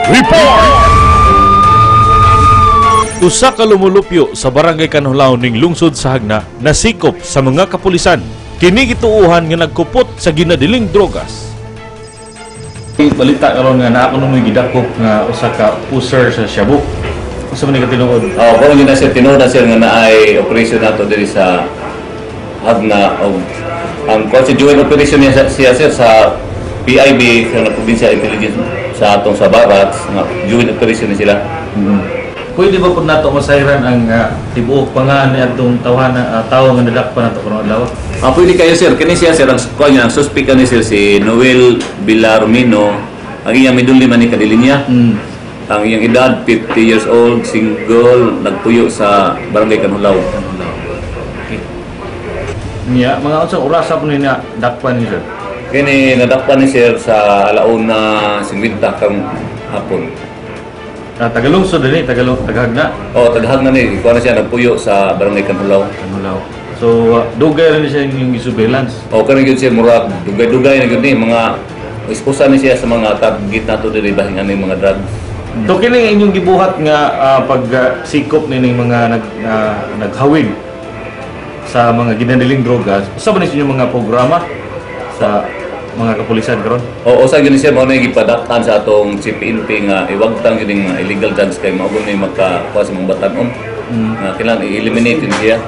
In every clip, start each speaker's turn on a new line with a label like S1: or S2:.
S1: Report! Usa ka lumulupyo sa barangay Kanulaon ning lungsod sa Hagna nasikop sa mga kapulisan. Kini gituuhan nga nagkupot sa ginadiling drogas. Balita karon nga naa kuno moy gidakop nga usa ka user sa Shabu. Usa man ni katinuod?
S2: Kung yun na sir, tinuod na sir nga naay operation nato diri sa Hagna og ang joint operation niya siya sir sa PIB sa Provincial Intelligence sa atong sa Barracks nga joint operation ni sila.
S1: Pwede ba po nato masayran ang tibuok pa nga ni atong tawhana tawo nga nadakpan nato karong adlaw?
S2: Pwede kayo sir, kini siya sir ang suspect ni sir si Noel Villarmino, ang iyang miduli man ni kadilinya. Ang iyang edad 50 years old, single, nagpuyo sa Barangay Kanulaon.
S1: Okay. Niya, mga unsang oras po ni na dakpan ni sir?
S2: Kini nadakpan ni sir sa alauna 50 kang hapon.
S1: Tagalungsod din Tagahagna.
S2: Tagahagna ni, kuha na siya nagpuyo sa Barangay Kanulaon.
S1: So, dugay rin siya yung surveillance.
S2: Kanang yun siya, mura, dugay-dugay na yun ni, mga iskusa ni siya sa mga target nato diri bahingan ng mga drugs.
S1: So, kini inyong gibuhat nga pagsikop ni mga naghawig sa mga ginadiling drogas. Sa ba niyo mga programa sa mga kapulisan karon?
S2: Sa yun siya, mao na gipadaktan sa atong CPNP nga iwagtang yun nga illegal drugs kay mao ni makakuha sa mga batanon. Kailangan i-eliminate din siya.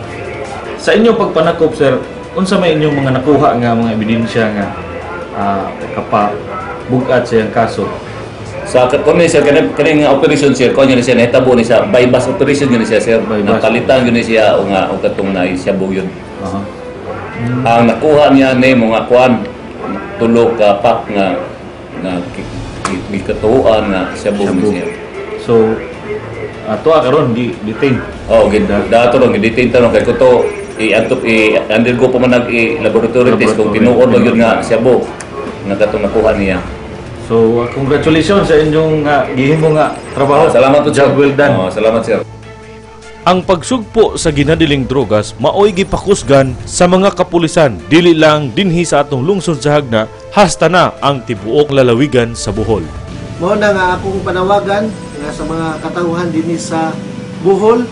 S1: Sa inyong pagpanakop, sir, unsa may inyong mga nakuha nga mga ebidensya nga kapabugat sa iyang kaso?
S2: Sa kani sir, kani nga operation sir, ko niya siya nahitabo ni sa bypass operation yun siya sir. Nakalitan yun siya o katong na siya bugyon. Ang nakuha niya ni mga kuan tulog ka pak nga gikatuan nga siya bugyon siya.
S1: So ato karon detain.
S2: Dato ron gi-detain tanong kay kuto undergo pa man laboratory test kung tinuod ba yun nga siya bug nga katong nakuha niya.
S1: So, congratulations sa inyong gihimo nga trabaho.
S2: Salamat po, sir.
S1: Well done.
S2: Salamat, sir.
S1: Ang pagsugpo sa ginadiling drogas maoy gipakusgan sa mga kapulisan dili lang dinhi sa atong lungsod sa Hagna, hasta na ang tibuok lalawigan sa Bohol.
S3: Mao na nga akong panawagan nga sa mga katauhan dinhi sa Bohol,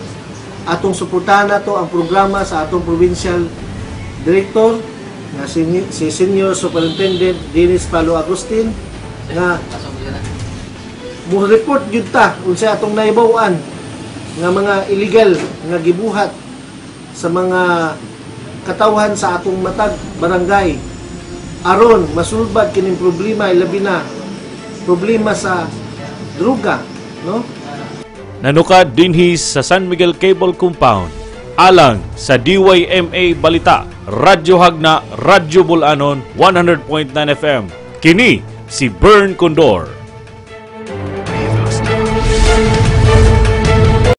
S3: atong suportahan nato ang programa sa atong provincial director nga si Senior Superintendent Dennis Palo Agustin nga mo report gyud ta unsay atong naibaw-an nga mga illegal nga gibuhat sa mga katawhan sa atong matag barangay aron masulbad kining problema ilabi na problema sa droga, no?
S1: Nanukad dinhi sa San Miguel Cable Compound alang sa DYMA Balita, Radyo Hagna, Radyo Bulanon 100.9 FM. Kini si Bern Condor.